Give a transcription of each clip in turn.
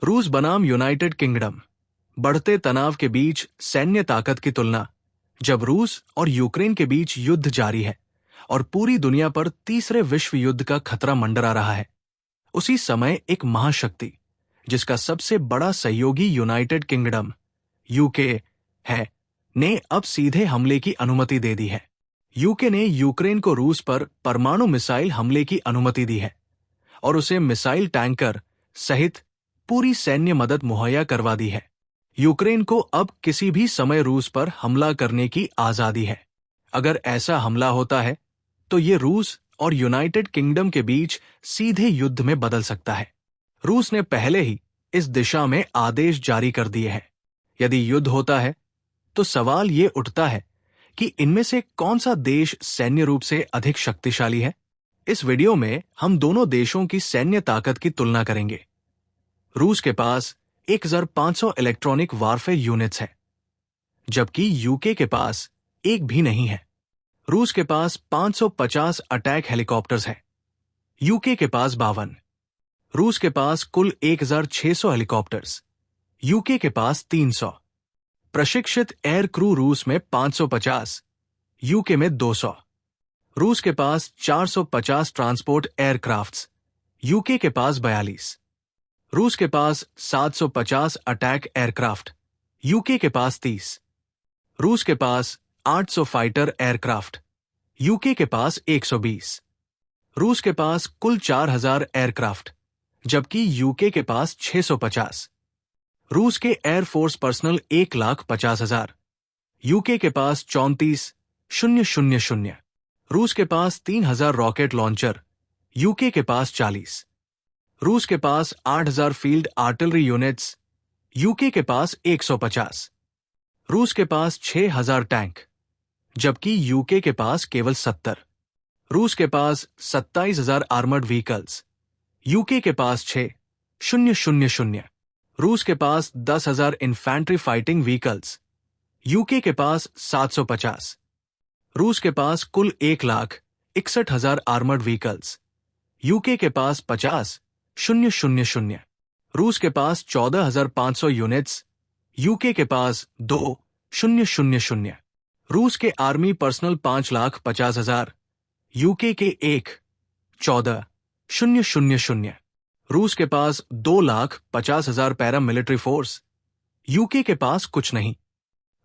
रूस बनाम United kingdom. बढ़ते तनाव के बीच सैन्य ताकत की तुलना। जब रूस और यूक्रेन के बीच युद्ध जारी है और पूरी दुनिया पर तीसरे विश्व युद्ध का खतरा मंडरा रहा है, उसी समय एक महाशक्ति जिसका सबसे बड़ा सहयोगी यूनाइटेड किंगडम यूके है, ने अब सीधे हमले की अनुमति दे दी है। यूके ने यूक्रेन को रूस पर परमाणु मिसाइल हमले की अनुमति दी है और उसे मिसाइल टैंकर सहित पूरी सैन्य मदद मुहैया करवा दी है। यूक्रेन को अब किसी भी समय रूस पर हमला करने की आजादी है। अगर ऐसा हमला होता है तो ये रूस और यूनाइटेड किंगडम के बीच सीधे युद्ध में बदल सकता है। रूस ने पहले ही इस दिशा में आदेश जारी कर दिए हैं। यदि युद्ध होता है तो सवाल ये उठता है कि इनमें से कौन सा देश सैन्य रूप से अधिक शक्तिशाली है। इस वीडियो में हम दोनों देशों की सैन्य ताकत की तुलना करेंगे। रूस के पास 1500 इलेक्ट्रॉनिक वारफेयर यूनिट्स हैं, जबकि यूके के पास एक भी नहीं है। रूस के पास 550 अटैक हेलीकॉप्टर्स हैं, यूके के पास 52। रूस के पास कुल 1600 हेलीकॉप्टर्स, यूके के पास 300। प्रशिक्षित एयर क्रू रूस में 550, यूके में 200। रूस के पास 450 ट्रांसपोर्ट एयरक्राफ्ट्स, यूके के पास 42। रूस के पास 750 अटैक एयरक्राफ्ट, यूके के पास 30। रूस के पास 800 फाइटर एयरक्राफ्ट, यूके के पास 120। रूस के पास कुल 4000 एयरक्राफ्ट, जबकि यूके के पास 650। रूस के एयरफोर्स पर्सनल 1,50,000, यूके के पास 34,000। रूस के पास 3000 रॉकेट लॉन्चर, यूके के पास 40। रूस के पास 8000 फील्ड आर्टिलरी यूनिट्स, यूके के पास 150। रूस के पास 6000 टैंक, जबकि यूके के पास केवल 70। रूस के पास 27,000 आर्मर्ड व्हीकल्स, यूके के पास 6,000। रूस के पास 10,000 इन्फैंट्री फाइटिंग व्हीकल्स, यूके के पास 750। रूस के पास कुल 1,61,000 आर्मर्ड व्हीकल्स, यूके के पास 50,000। रूस के पास 14,500 यूनिट्स, यूके के पास 2,000। रूस के आर्मी पर्सनल 5,50,000, यूके के 1,14,000। रूस के पास 2,50,000 पैरामिलिट्री फोर्स, यूके के पास कुछ नहीं।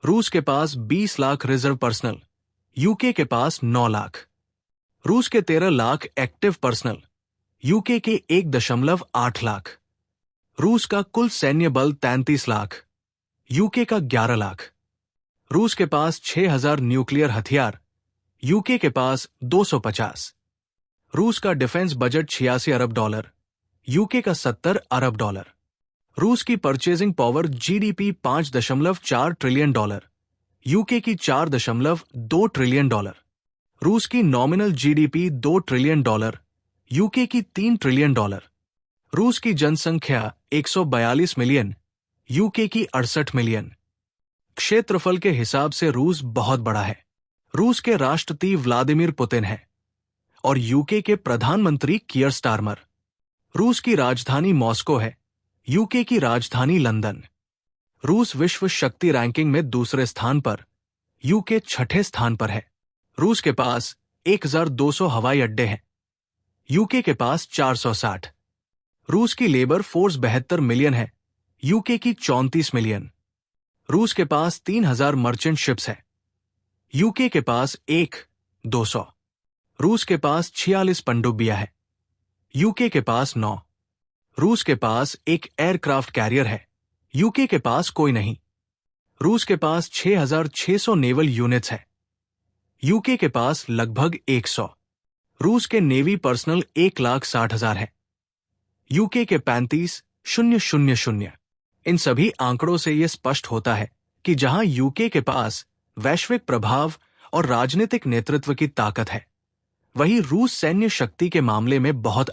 रूस के पास 20 लाख रिजर्व पर्सनल, यूके के पास 9 लाख। रूस के 13 लाख एक्टिव पर्सनल, यूके के 1.8 लाख। रूस का कुल सैन्य बल 33 लाख, यूके का 11 लाख। रूस के पास 6,000 न्यूक्लियर हथियार, यूके के पास 250। रूस का डिफेंस बजट $86 अरब, यूके का $70 अरब। रूस की purchasing power GDP $5.4 trillion, UK की $4.2 ट्रिलियन। रूस की नॉमिनल जीडीपी $2 ट्रिलियन, यूके की $3 ट्रिलियन। रूस की जनसंख्या 142 मिलियन, यूके की 68 मिलियन। क्षेत्रफल के हिसाब से रूस बहुत बड़ा है। रूस के राष्ट्रपति व्लादिमीर पुतिन है और यूके के प्रधानमंत्री कीयर स्टारमर। रूस की राजधानी मॉस्को है, यूके की राजधानी लंदन। रूस विश्व शक्ति रैंकिंग में दूसरे स्थान पर, यूके छठे स्थान पर है। रूस के पास 1,200 हवाई अड्डे हैं, यूके के पास 460। रूस की लेबर फोर्स 72 मिलियन है, यूके की 34 मिलियन। रूस के पास 3,000 मर्चेंट शिप्स है, यूके के पास 1,200। रूस के पास 46 पनडुब्बियां है, यूके के पास 9। रूस के पास एक एयरक्राफ्ट कैरियर है, यूके के पास कोई नहीं। रूस के पास 6,600 नेवल यूनिट्स है, यूके के पास लगभग 100। रूस के नेवी पर्सनल 1,60,000 है, यूके के 35,000। इन सभी आंकड़ों से यह स्पष्ट होता है कि जहां यूके के पास वैश्विक प्रभाव और राजनीतिक नेतृत्व की ताकत है, वहीं रूस सैन्य शक्ति के मामले में बहुत